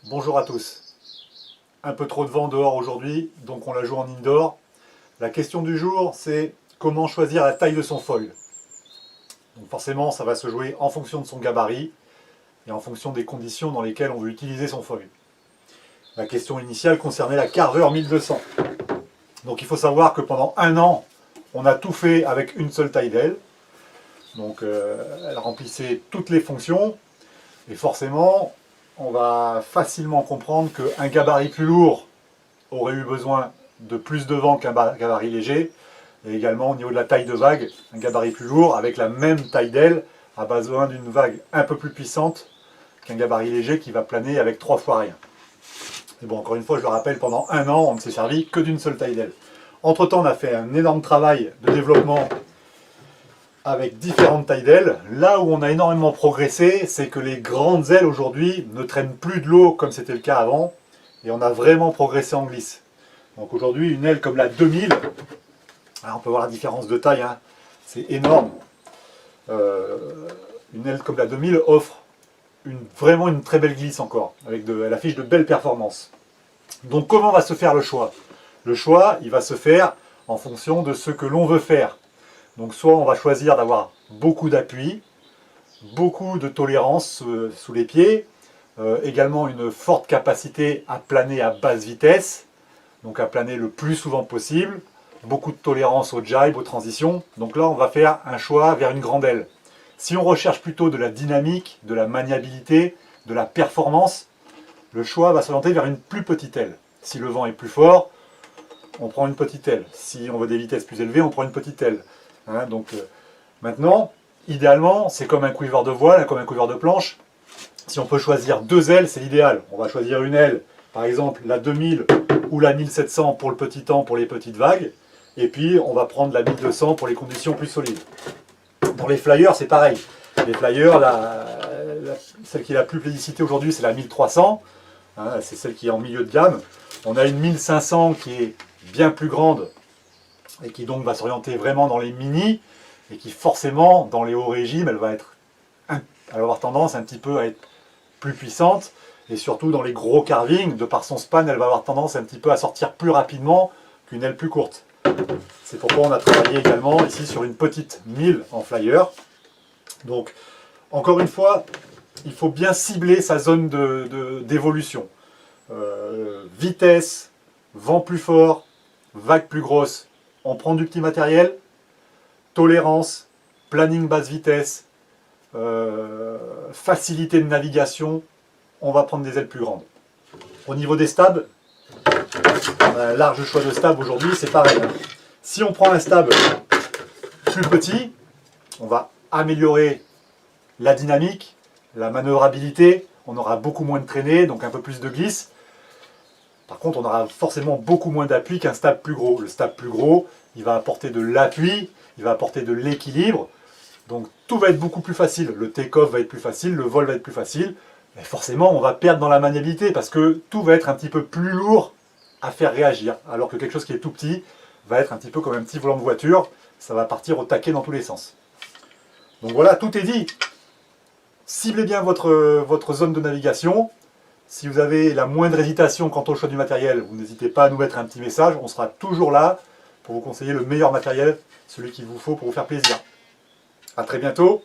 Bonjour à tous. Un peu trop de vent dehors aujourd'hui, donc on la joue en indoor. La question du jour, c'est comment choisir la taille de son foil. Donc forcément, ça va se jouer en fonction de son gabarit et en fonction des conditions dans lesquelles on veut utiliser son foil. La question initiale concernait la Carver 1200. Donc il faut savoir que pendant un an, on a tout fait avec une seule taille d'aile. Donc elle remplissait toutes les fonctions et forcément, on va facilement comprendre qu'un gabarit plus lourd aurait eu besoin de plus de vent qu'un gabarit léger. Et également au niveau de la taille de vague, un gabarit plus lourd avec la même taille d'aile a besoin d'une vague un peu plus puissante qu'un gabarit léger qui va planer avec 3 fois rien. Et bon, encore une fois, je le rappelle, pendant un an, on ne s'est servi que d'une seule taille d'aile. Entre temps, on a fait un énorme travail de développement avec différentes tailles d'ailes. Là où on a énormément progressé, c'est que les grandes ailes aujourd'hui ne traînent plus de l'eau comme c'était le cas avant, et on a vraiment progressé en glisse. Donc aujourd'hui, une aile comme la 2000, alors on peut voir la différence de taille, hein, c'est énorme. Une aile comme la 2000 offre vraiment une très belle glisse encore, elle affiche de belles performances. Donc comment va se faire le choix? Le choix, il va se faire en fonction de ce que l'on veut faire. Donc soit on va choisir d'avoir beaucoup d'appui, beaucoup de tolérance sous les pieds, également une forte capacité à planer à basse vitesse, donc à planer le plus souvent possible, beaucoup de tolérance au jibe, aux transitions. Donc là on va faire un choix vers une grande aile. Si on recherche plutôt de la dynamique, de la maniabilité, de la performance, le choix va s'orienter vers une plus petite aile. Si le vent est plus fort, on prend une petite aile. Si on veut des vitesses plus élevées, on prend une petite aile. Hein, donc maintenant, idéalement, c'est comme un quiver de voile, comme un quiver de planche. Si on peut choisir deux ailes, c'est l'idéal. On va choisir une aile, par exemple la 2000 ou la 1700 pour le petit temps, pour les petites vagues. Et puis, on va prendre la 1200 pour les conditions plus solides. Pour les flyers, c'est pareil. Les flyers, celle qui est la plus plébiscitée aujourd'hui, c'est la 1300. Hein, c'est celle qui est en milieu de gamme. On a une 1500 qui est bien plus grande et qui donc va s'orienter vraiment dans les mini et qui forcément, dans les hauts régimes, elle va avoir tendance un petit peu à être plus puissante et surtout dans les gros carvings, de par son span, elle va avoir tendance un petit peu à sortir plus rapidement qu'une aile plus courte. C'est pourquoi on a travaillé également ici sur une petite 1000 en flyer. Donc, encore une fois, il faut bien cibler sa zone d'évolution. Vitesse, vent plus fort, vague plus grosse, on prend du petit matériel. Tolérance, planning basse vitesse, facilité de navigation, on va prendre des ailes plus grandes. Au niveau des stabs, on a un large choix de stabs aujourd'hui, c'est pareil. Hein. Si on prend un stab plus petit, on va améliorer la dynamique, la manœuvrabilité, on aura beaucoup moins de traînée, donc un peu plus de glisse. Par contre, on aura forcément beaucoup moins d'appui qu'un stab plus gros. Le stab plus gros, il va apporter de l'appui, il va apporter de l'équilibre. Donc tout va être beaucoup plus facile. Le take-off va être plus facile, le vol va être plus facile. Mais forcément, on va perdre dans la maniabilité parce que tout va être un petit peu plus lourd à faire réagir. Alors que quelque chose qui est tout petit va être un petit peu comme un petit volant de voiture. Ça va partir au taquet dans tous les sens. Donc voilà, tout est dit. Ciblez bien votre zone de navigation. Si vous avez la moindre hésitation quant au choix du matériel, vous n'hésitez pas à nous mettre un petit message. On sera toujours là pour vous conseiller le meilleur matériel, celui qu'il vous faut pour vous faire plaisir. A très bientôt.